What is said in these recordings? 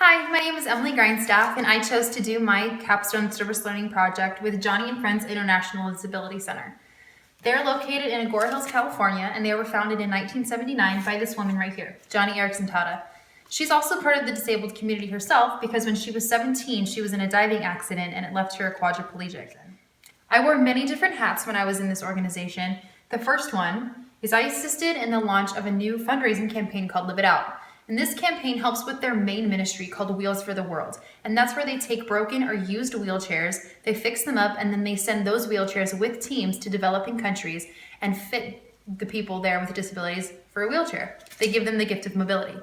Hi, my name is Emily Grindstaff, and I chose to do my Capstone Service Learning project with Joni and Friends International Disability Center. They're located in Agora Hills, California, and they were founded in 1979 by this woman right here, Joni Tata. She's also part of the disabled community herself because when she was 17, she was in a diving accident and it left her a quadriplegic. I wore many different hats when I was in this organization. The first one is I assisted in the launch of a new fundraising campaign called Live It Out. And this campaign helps with their main ministry called Wheels for the World. And that's where they take broken or used wheelchairs, they fix them up, and then they send those wheelchairs with teams to developing countries and fit the people there with disabilities for a wheelchair. They give them the gift of mobility.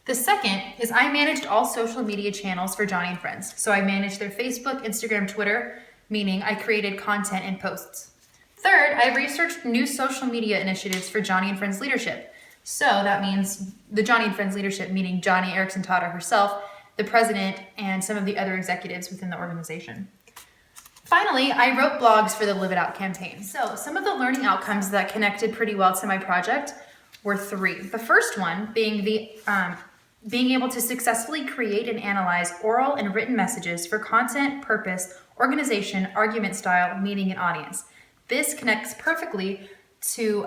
The second is I managed all social media channels for Joni and Friends. So I managed their Facebook, Instagram, Twitter, meaning I created content and posts. Third, I researched new social media initiatives for Joni and Friends leadership. So that means the Joni and Friends leadership, meaning Joni Tata herself, the president, and some of the other executives within the organization. Finally, I wrote blogs for the Live It Out campaign. So some of the learning outcomes that connected pretty well to my project were three. The first one being being able to successfully create and analyze oral and written messages for content, purpose, organization, argument style, meaning, and audience. This connects perfectly to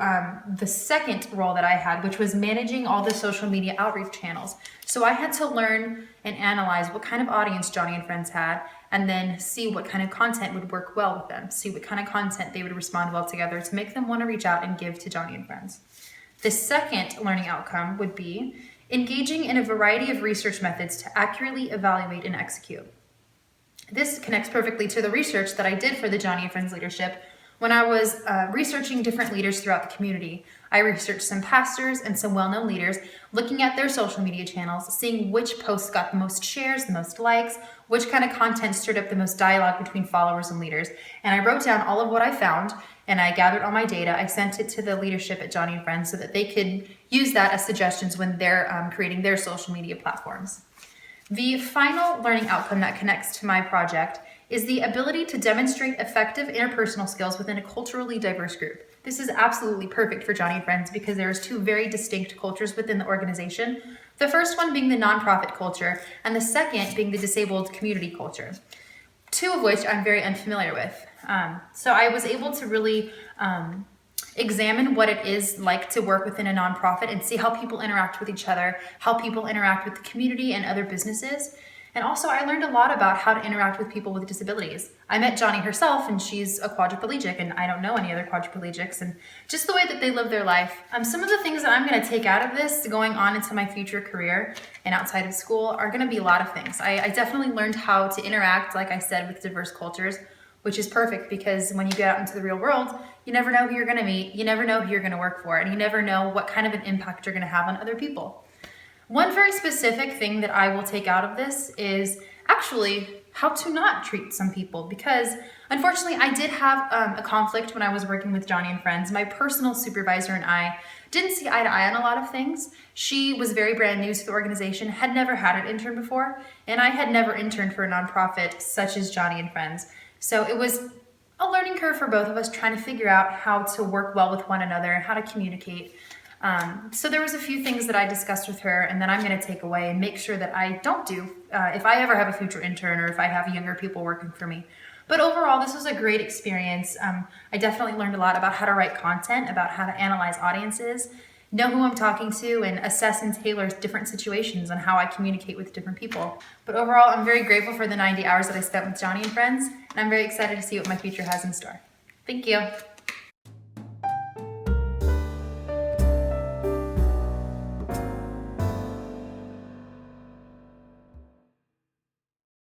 the second role that I had, which was managing all the social media outreach channels. So I had to learn and analyze what kind of audience Joni and Friends had, and then see what kind of content would work well with them, see what kind of content they would respond well together to make them want to reach out and give to Joni and Friends. The second learning outcome would be engaging in a variety of research methods to accurately evaluate and execute. This connects perfectly to the research that I did for the Joni and Friends leadership. When I was researching different leaders throughout the community, I researched some pastors and some well-known leaders, looking at their social media channels, seeing which posts got the most shares, the most likes, which kind of content stirred up the most dialogue between followers and leaders. And I wrote down all of what I found, and I gathered all my data. I sent it to the leadership at Joni and Friends so that they could use that as suggestions when they're creating their social media platforms. The final learning outcome that connects to my project is the ability to demonstrate effective interpersonal skills within a culturally diverse group. This is absolutely perfect for Joni and Friends because there's two very distinct cultures within the organization. The first one being the nonprofit culture, and the second being the disabled community culture, two of which I'm very unfamiliar with. So I was able to really examine what it is like to work within a nonprofit and see how people interact with each other, how people interact with the community and other businesses. And also I learned a lot about how to interact with people with disabilities. I met Joni herself, and she's a quadriplegic, and I don't know any other quadriplegics, and just the way that they live their life. Some of the things that I'm going to take out of this going on into my future career and outside of school are going to be a lot of things. I definitely learned how to interact, like I said, with diverse cultures, which is perfect because when you get out into the real world, you never know who you're going to meet, you never know who you're going to work for, and you never know what kind of an impact you're going to have on other people. One very specific thing that I will take out of this is actually how to not treat some people, because unfortunately I did have a conflict when I was working with Joni and Friends. My personal supervisor and I didn't see eye to eye on a lot of things. She was very brand new to the organization, had never had an intern before, and I had never interned for a nonprofit such as Joni and Friends. So it was a learning curve for both of us trying to figure out how to work well with one another and how to communicate. So there was a few things that I discussed with her and that I'm going to take away and make sure that I don't do if I ever have a future intern or if I have younger people working for me. But overall, this was a great experience. I definitely learned a lot about how to write content, about how to analyze audiences, know who I'm talking to, and assess and tailor different situations on how I communicate with different people. But overall, I'm very grateful for the 90 hours that I spent with Joni and Friends, and I'm very excited to see what my future has in store. Thank you.